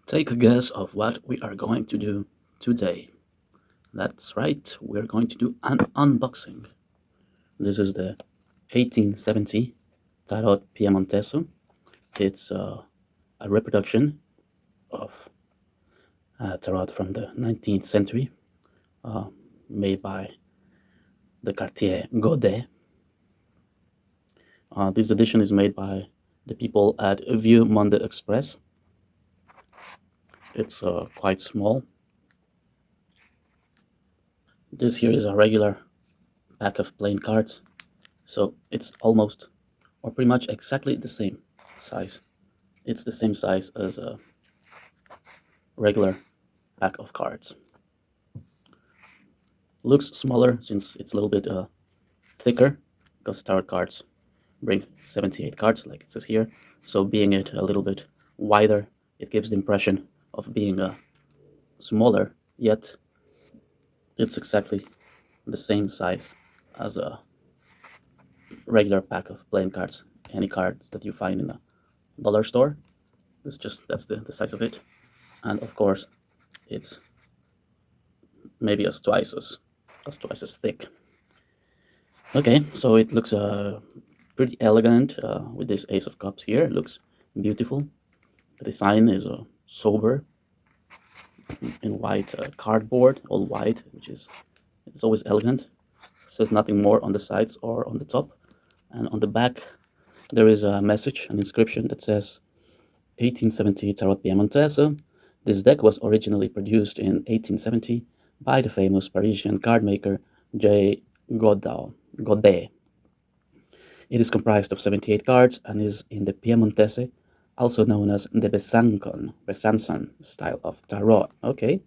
Take a guess of what we are going to do today. That's right, we're going to do an unboxing. This is the 1870 Tarot Piemontese. It's a reproduction of tarot from the 19th century, uh, made by the Cartier Gaudais. This edition is made by the people at Vieux Monde Express. It's quite small. This here is a regular pack of playing cards, so it's almost or pretty much exactly the same size. It's the same size as a regular pack of cards. Looks smaller since it's a little bit thicker, because tarot cards bring 78 cards like it says here, so being it a little bit wider, it gives the impression of being smaller, yet it's exactly the same size as a regular pack of playing cards. Any cards that you find in a dollar store, that's the size of it. And of course, it's maybe twice as thick. Okay, so it looks pretty elegant with this Ace of Cups here. It looks beautiful. The design is sober in white cardboard, all white, which is it's always elegant. It says nothing more on the sides or on the top, and on the back there is a message, an inscription that says 1870 Tarot Piemontese. This deck was originally produced in 1870 by the famous Parisian card maker J. Gaudais. It is comprised of 78 cards and is in the Piemontese, also known as the Besançon style of tarot. Okay.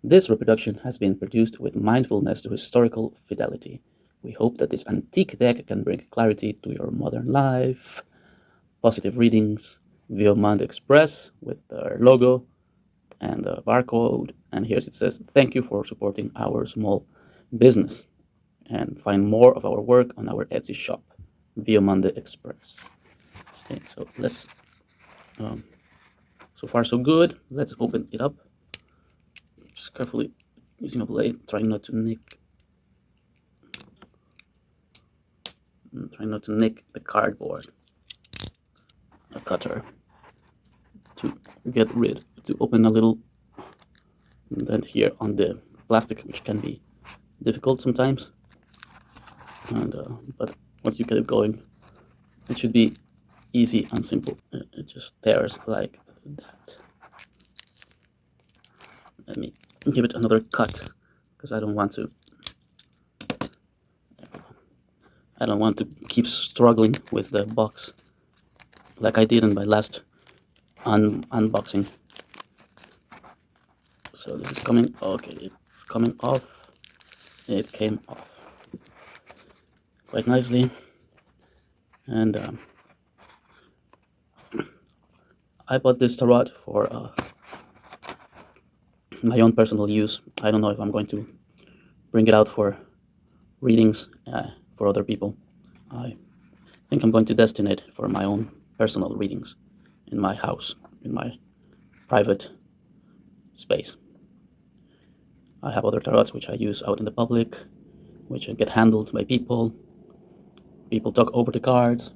This reproduction has been produced with mindfulness to historical fidelity. We hope that this antique deck can bring clarity to your modern life. Positive readings, Vieux Monde Express with their logo and the barcode. And here it says, thank you for supporting our small business. And find more of our work on our Etsy shop, Vieux Monde Express. Okay, so let's, so far so good. Let's open it up. Just carefully using a blade, trying not to nick the cardboard. A cutter to open a little indent here on the plastic, which can be difficult sometimes. And but once you get it going, it should be easy and simple. It just tears like that. Let me give it another cut, because I don't want to keep struggling with the box like I did in my last unboxing. So this is coming. Okay, it's coming off. It came off quite nicely, and I bought this tarot for my own personal use. I don't know if I'm going to bring it out for readings for other people. I think I'm going to destine it for my own personal readings in my house, in my private space. I have other tarots which I use out in the public, which get handled by people. People talk over the cards,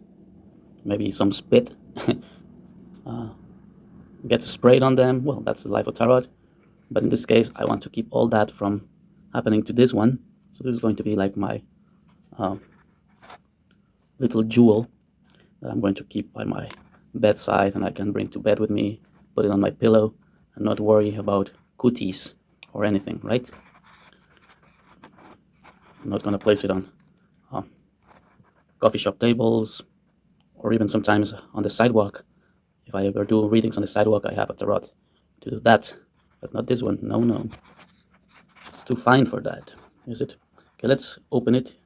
maybe some spit gets sprayed on them. Well, that's the life of tarot. But in this case, I want to keep all that from happening to this one. So this is going to be like my little jewel that I'm going to keep by my bedside, and I can bring to bed with me, put it on my pillow, and not worry about cooties or anything, right? I'm not going to place it on coffee shop tables, or even sometimes on the sidewalk. If I ever do readings on the sidewalk, I have a tarot to do that, but not this one. No. It's too fine for that, is it? Okay, let's open it.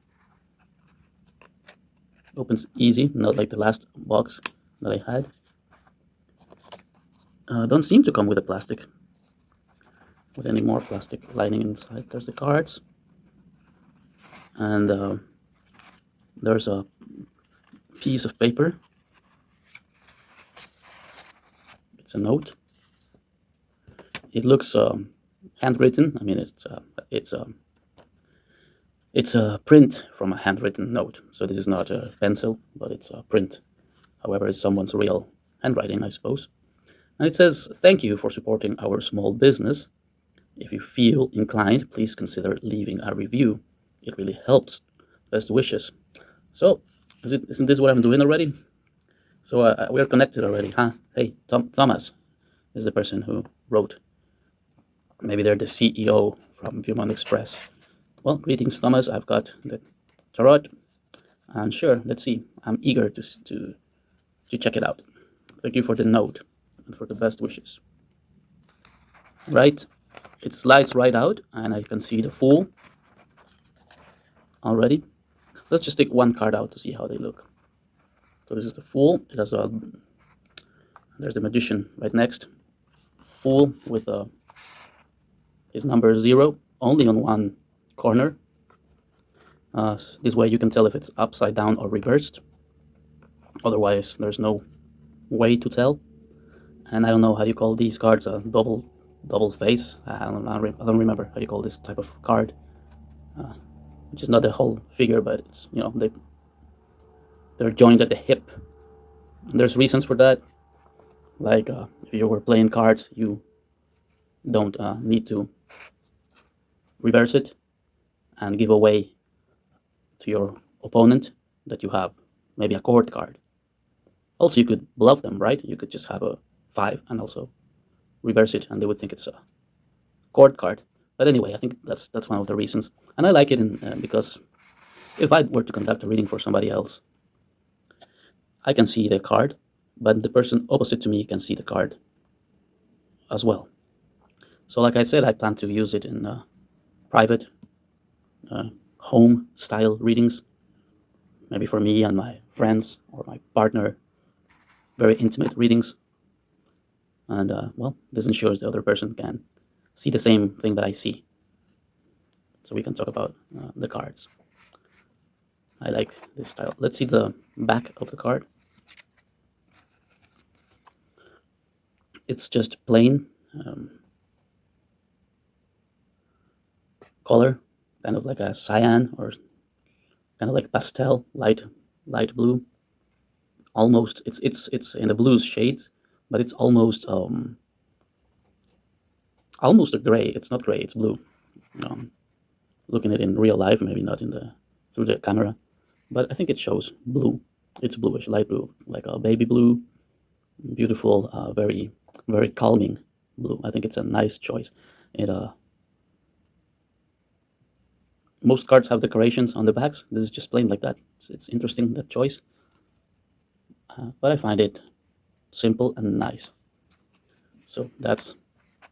Opens easy, not like the last box that I had. Don't seem to come with a plastic, with any more plastic lining inside. There's the cards, and there's a piece of paper. It's a note. It looks handwritten. I mean, it's a print from a handwritten note. So this is not a pencil, but it's a print. However, it's someone's real handwriting, I suppose. And it says, "Thank you for supporting our small business. If you feel inclined, please consider leaving a review. It really helps. Best wishes." So, isn't this what I'm doing already? So we are connected already, huh? Hey, Thomas is the person who wrote. Maybe they're the CEO from Vieux Monde Express. Well, greetings, Thomas. I've got the tarot, and sure, let's see. I'm eager to check it out. Thank you for the note and for the best wishes. Right, it slides right out, and I can see the Fool already. Let's just take one card out to see how they look. So this is the Fool. It has a there's the Magician right next. Fool with his number 0 only on one corner. This way you can tell if it's upside down or reversed. Otherwise, there's no way to tell. And I don't know how you call these cards, a double face. I don't remember how you call this type of card, which is not the whole figure, but it's, you know, they're joined at the hip. And there's reasons for that. Like if you were playing cards, you don't need to reverse it and give away to your opponent that you have maybe a court card. Also, you could bluff them, right? You could just have a 5 and also reverse it, and they would think it's a court card. But anyway, I think that's one of the reasons, and I like it because if I were to conduct a reading for somebody else, I can see the card, but the person opposite to me can see the card as well. So, like I said, I plan to use it in private, home style readings, maybe for me and my friends or my partner, very intimate readings. And well, this ensures the other person can see the same thing that I see. So we can talk about the cards. I like this style. Let's see the back of the card. It's just plain color, kind of like a cyan or kind of like pastel, light blue. Almost, it's in the blues shades, but it's almost a gray. It's not gray. It's blue. Looking at it in real life, maybe not through the camera, but I think it shows blue. It's bluish, light blue, like a baby blue. Beautiful, very calming blue. I think it's a nice choice. It most cards have decorations on the backs. This is just plain like that. It's interesting, that choice, but I find it simple and nice. So that's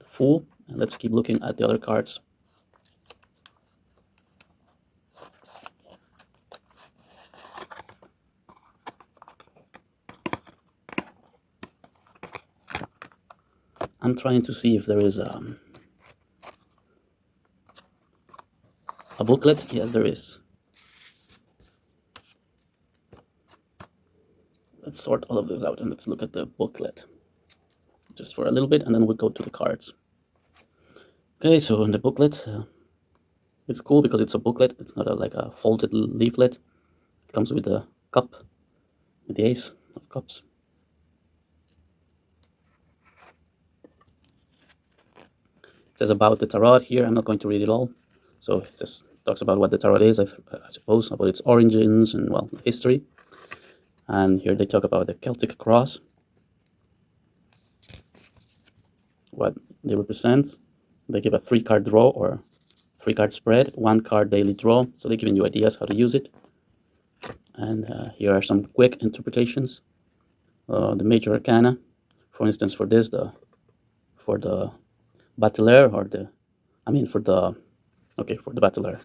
the Fool, and let's keep looking at the other cards. I'm trying to see if there is a booklet. Yes, there is. Let's sort all of this out and let's look at the booklet just for a little bit, and then we'll go to the cards. Okay, so in the booklet, it's cool because it's a booklet. It's not like a folded leaflet. It comes with the cup, with the Ace of Cups. It says about the tarot here. I'm not going to read it all. So it just talks about what the tarot is, I suppose, about its origins and, well, history. And here they talk about the Celtic cross, what they represent. They give a 3-card draw or 3-card spread, 1-card daily draw. So they're giving you ideas how to use it. And here are some quick interpretations. The major arcana, for instance, for this, for the bateleur, or for the bateleur.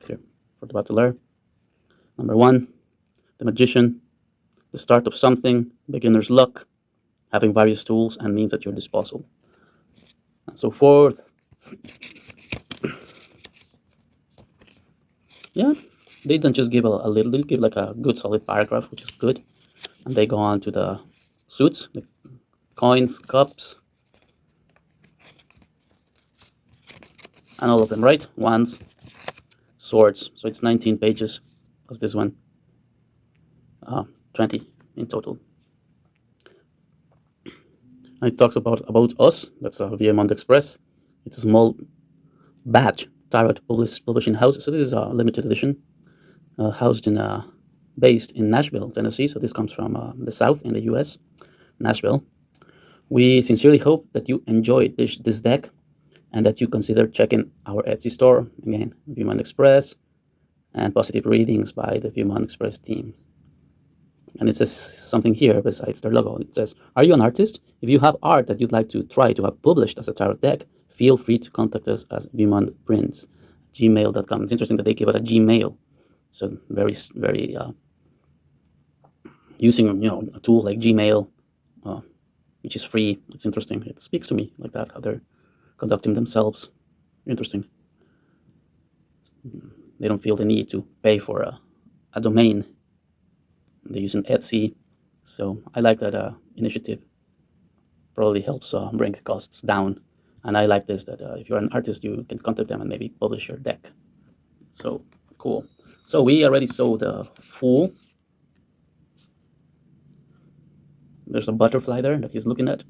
Here, for the bateleur. Number 1, the magician, the start of something, beginner's luck, having various tools and means at your disposal, and so forth. Yeah, they don't just give a little, they give like a good solid paragraph, which is good. And they go on to the suits, the coins, cups, and all of them, right? Wands, swords. So it's 19 pages, plus this one, 20 in total. And it talks about us. That's a Vieux Monde Express. It's a small batch tarot publishing house. So this is a limited edition, housed in based in Nashville, Tennessee. So this comes from the South in the U.S., Nashville. We sincerely hope that you enjoyed this deck and that you consider checking our Etsy store, again, Vieux Monde Express, and positive readings by the Vieux Monde Express team. And it says something here besides their logo. It says, are you an artist? If you have art that you'd like to try to have published as a tarot deck, feel free to contact us as vieuxmondeprints, gmail.com. It's interesting that they give it a Gmail. So very, very using a tool like Gmail, which is free. It's interesting. It speaks to me like that, how they're conducting themselves. Interesting. They don't feel the need to pay for a domain. They're using Etsy. So I like that initiative. Probably helps bring costs down. And I like this, that if you're an artist, you can contact them and maybe publish your deck. So cool. So we already saw the Fool. There's a butterfly there that he's looking at.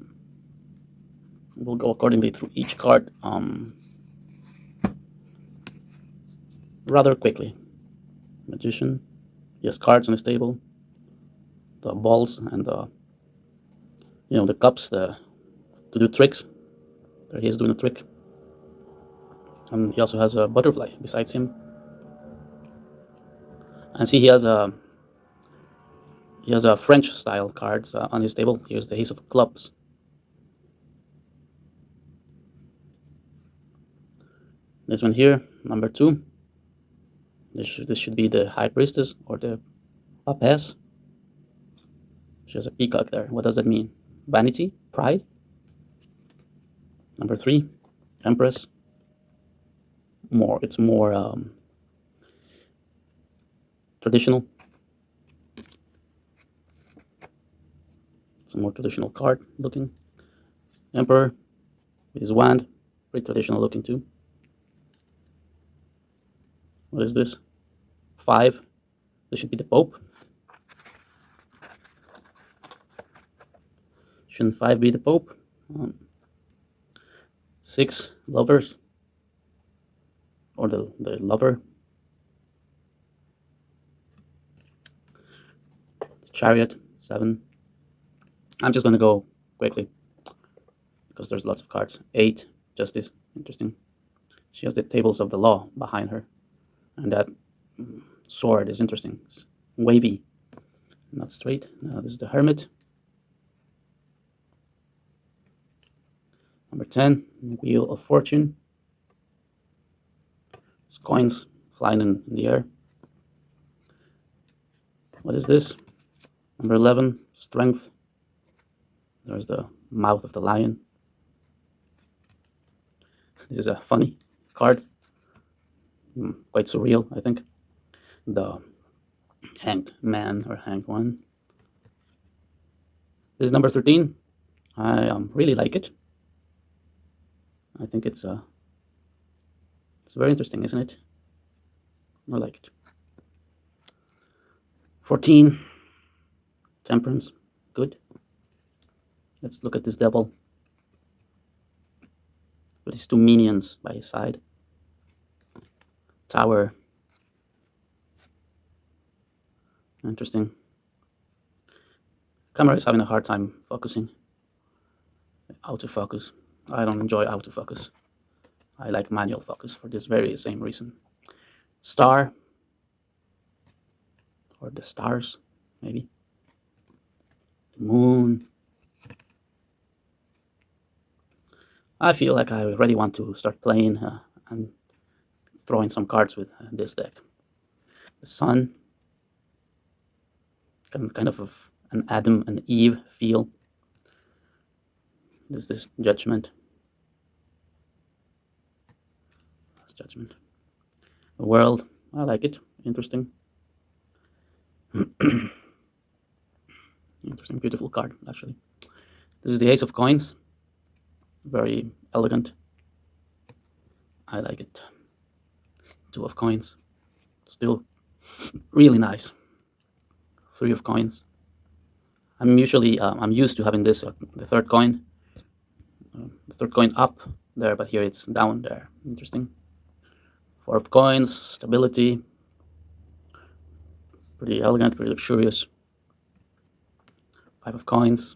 We'll go accordingly through each card rather quickly. Magician. He has cards on his table. The balls and the cups to do tricks. There he is doing a trick. And he also has a butterfly besides him. And see, he has a French style cards on his table. Here's the Ace of Clubs. This one here, number 2. This should be the High Priestess or the Papess. She has a peacock there. What does that mean? Vanity? Pride? Number 3, Empress. It's more traditional. It's a more traditional card looking. Emperor with his wand, pretty traditional looking too. What is this? 5. This should be the Pope. Shouldn't 5 be the Pope? 6, Lovers, or the lover. Chariot, 7. I'm just going to go quickly because there's lots of cards. 8, Justice, interesting. She has the tables of the law behind her. And that sword is interesting. It's wavy, not straight. Now this is the Hermit. Number 10, Wheel of Fortune. There's coins flying in the air. What is this? Number 11, Strength. There's the mouth of the lion. This is a funny card. Quite surreal, I think. The Hanged Man or Hanged One. This is number 13. I really like it. I think it's very interesting, isn't it? I like it. 14, Temperance, good. Let's look at this devil with his 2 minions by his side. Tower, interesting. Camera is having a hard time focusing. Autofocus. I don't enjoy autofocus. I like manual focus for this very same reason. Star, or the stars, maybe. The moon. I feel like I already want to start playing and throwing some cards with this deck. The Sun. Kind of an Adam and Eve feel. This Judgment. That's Judgment. The World. I like it. Interesting. Interesting, beautiful card, actually. This is the Ace of Coins. Very elegant. I like it. Two of coins. Still really nice. Three of coins. I'm used to having this the third coin up there, but here it's down there. Interesting. Four of coins, stability. Pretty elegant, pretty luxurious. Five of coins.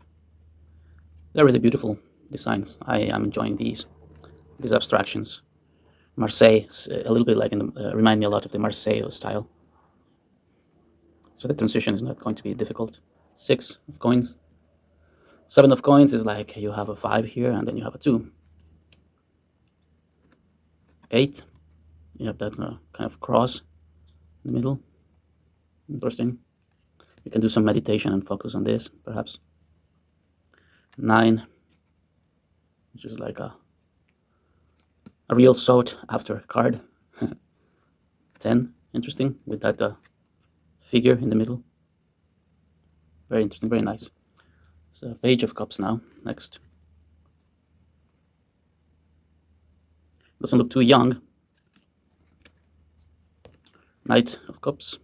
They're really beautiful designs. I am enjoying these abstractions. Marseille, a little bit like remind me a lot of the Marseille style. So the transition is not going to be difficult. Six of coins. Seven of coins is like you have a five here and then you have a two. Eight, you have that kind of cross in the middle. Interesting. You can do some meditation and focus on this, perhaps. Nine, which is like a real sought after card. 10, interesting, with that figure in the middle. Very interesting, very nice. So Page of Cups now, next. Doesn't look too young. Knight of Cups.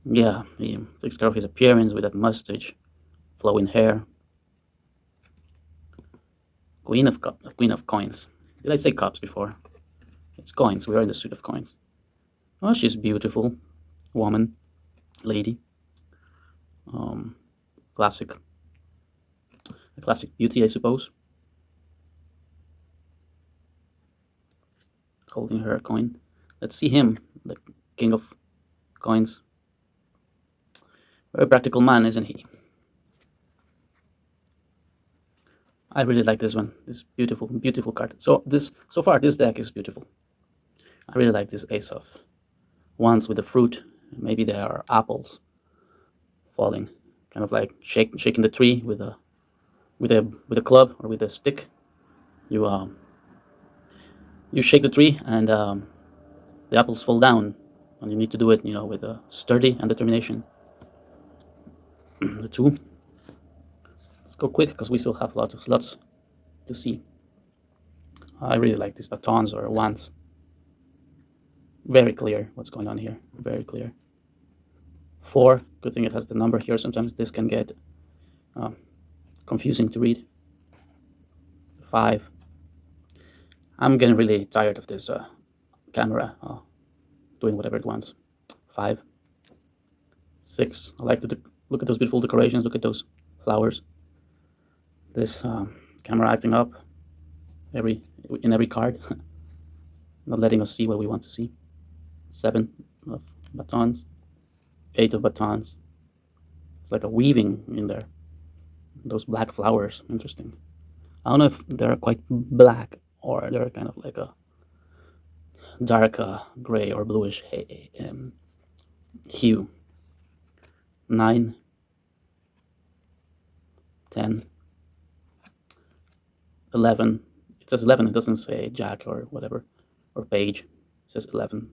Yeah, he takes care of his appearance with that mustache, flowing hair. Queen of Coins. Did I say cups before? It's coins. We are in the suit of coins. Oh, she's beautiful, woman, lady. Classic beauty, I suppose. Holding her coin. Let's see him, the king of coins. Very practical man, isn't he? I really like this one. This beautiful, beautiful card. So far, this deck is beautiful. I really like this Ace of Wands with the fruit. Maybe there are apples falling, kind of like shaking the tree with a club or with a stick. You shake the tree and the apples fall down, and you need to do it, with a sturdy and determination. The two. Let's go quick because we still have lots of slots to see. I really like these batons or wands. Very clear what's going on here. Very clear. 4. Good thing it has the number here. Sometimes this can get confusing to read. 5. I'm getting really tired of this camera doing whatever it wants. 5. 6. I like to look at those beautiful decorations. Look at those flowers. This camera acting up in every card, not letting us see what we want to see. 7 of batons. 8 of batons. It's like a weaving in there. Those black flowers, interesting. I don't know if they're quite black or they're kind of like a dark gray or bluish hue. 9, 10, 11. It says 11. It doesn't say jack or whatever or page. It says 11.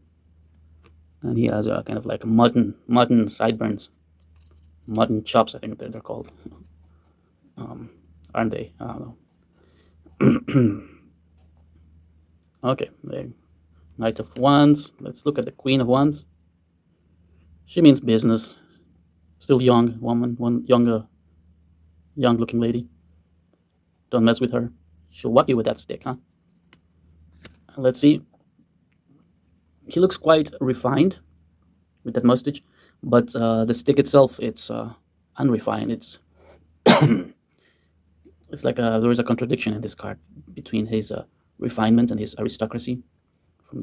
And he has a kind of like mutton sideburns, mutton chops. I think they're called. Aren't they? I don't know. Okay, the Knight of Wands. Let's look at the Queen of Wands. She means business. Still young woman, young looking lady. Don't mess with her. She'll whack you with that stick, huh? Let's see. He looks quite refined with that mustache, but the stick itself, it's unrefined. It's it's like there is a contradiction in this card between his refinement and his aristocracy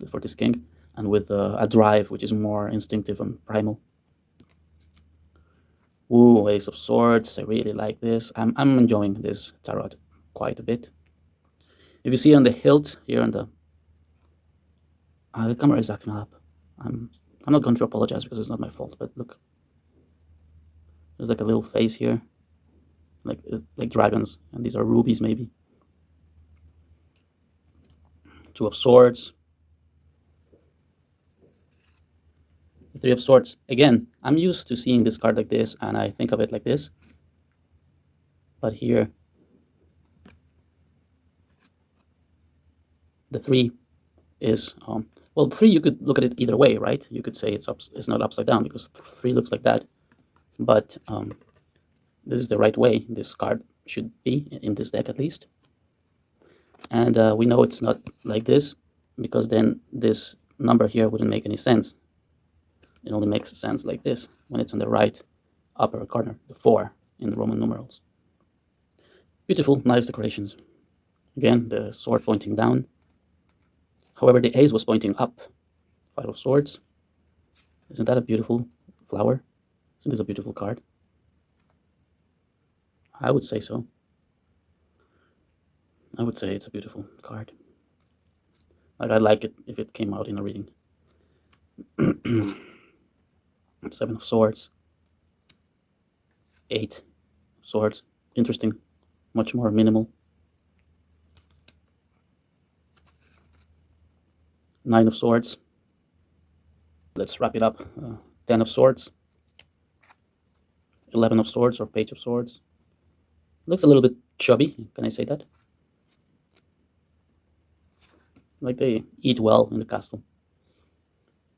for this king, and with a drive which is more instinctive and primal. Ooh, Ace of Swords. I really like this. I'm enjoying this tarot quite a bit. If you see on the hilt here on the camera is acting up. I'm not going to apologize because it's not my fault, but look. There's like a little face here, like dragons, and these are rubies maybe. 2 of Swords. The 3 of Swords. Again, I'm used to seeing this card like this, and I think of it like this. But here, The 3 is, well, 3, you could look at it either way, right? You could say it's not upside down because 3 looks like that, but this is the right way this card should be in this deck, at least. And we know it's not like this because then this number here wouldn't make any sense. It only makes sense like this when it's on the right upper corner, the 4 in the Roman numerals. Beautiful, nice decorations. Again, the sword pointing down. However, the ace was pointing up. 5 of swords. Isn't that a beautiful flower? Isn't this a beautiful card? I would say so. I would say it's a beautiful card. Like, I'd like it if it came out in a reading. 7 of swords. 8 of swords. Interesting. Much more minimal. 9 of swords. Let's wrap it up. 10 of swords. 11 of swords or page of swords. Looks a little bit chubby. Can I say that? Like they eat well in the castle.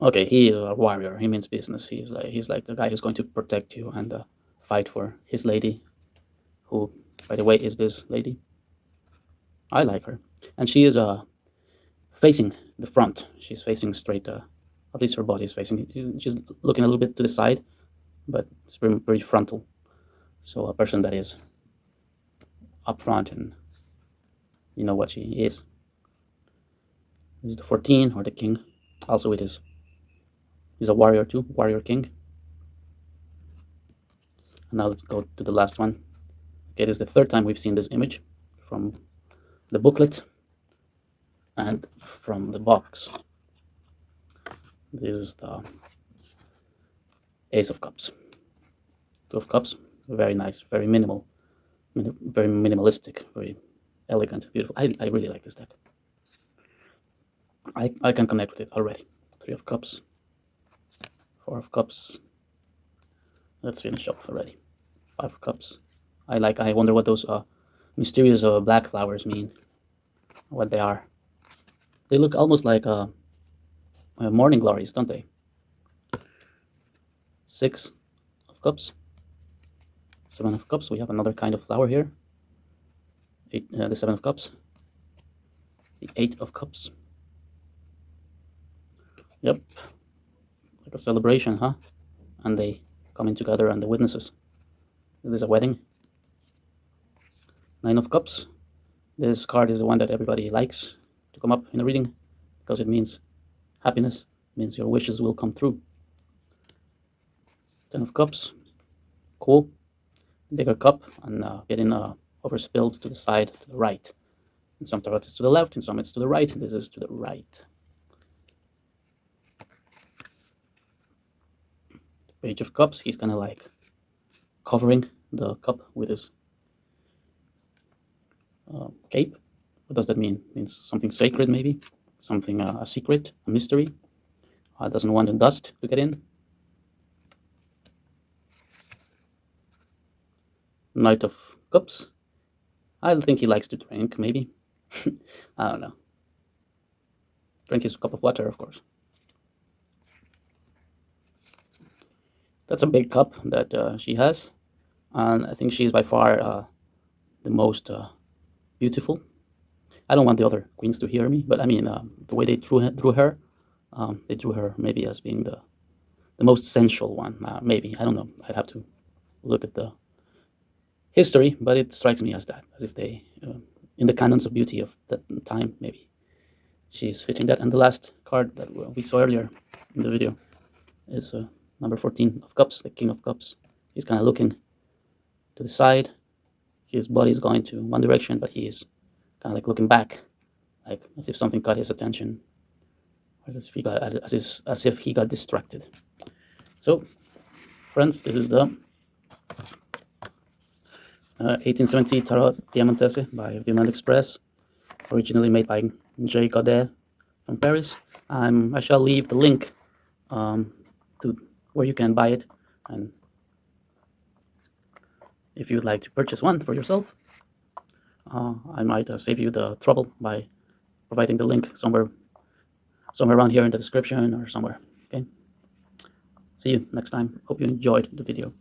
Okay, he is a warrior. He means business. He's like the guy who's going to protect you and fight for his lady, who, by the way, is this lady. I like her, and she is facing the front. She's facing straight. At least her body is facing. She's looking a little bit to the side, but it's very frontal. So a person that is up front, and you know what she is. This is the 14 or the king. Also, it is. He's a warrior too, warrior king. And now let's go to the last one. Okay, this is the third time we've seen this image from the booklet and from the box. This is the Ace of Cups. 2 of Cups, very nice, very minimal, very minimalistic, very elegant, beautiful. I really like this deck. I can connect with it already. 3 of Cups, 4 of Cups. Let's finish up already. 5 of Cups. I wonder what those mysterious black flowers mean. What they are. They look almost like morning glories, don't they? 6 of Cups. 7 of Cups. We have another kind of flower here. The 7 of Cups. The 8 of Cups. Yep. Like a celebration, huh? And they coming together and the witnesses. Is this a wedding? 9 of Cups. This card is the one that everybody likes to come up in a reading because it means happiness, means your wishes will come true. 10 of Cups. Cool. Bigger cup and getting overspilled to the side, to the right. In some tarots it's to the left, in some it's to the right. This is to the right. Page of Cups, he's kind of like covering the cup with his cape. What does that mean? It means something sacred, maybe? Something, a secret, a mystery. Doesn't want the dust to get in. Knight of Cups. I think he likes to drink, maybe. I don't know. Drink his cup of water, of course. That's a big cup that she has. And I think she is by far the most beautiful. I don't want the other queens to hear me, but I mean, the way they drew her, they drew her maybe as being the most sensual one. Maybe, I don't know. I'd have to look at the history, but it strikes me as that, as if they, in the canons of beauty of that time, maybe she's fitting that. And the last card that we saw earlier in the video is number 14 of Cups, the King of Cups. He's kind of looking to the side. His body is going to one direction, but he is kind of like looking back, like as if something caught his attention, or as if he got distracted. So, friends, this is the 1870 Tarot Piemontese by Vieux Monde Express, originally made by Gaudais from Paris. I shall leave the link to where you can buy it, and if you'd like to purchase one for yourself, I might save you the trouble by providing the link somewhere around here in the description or somewhere. Okay. See you next time. Hope you enjoyed the video.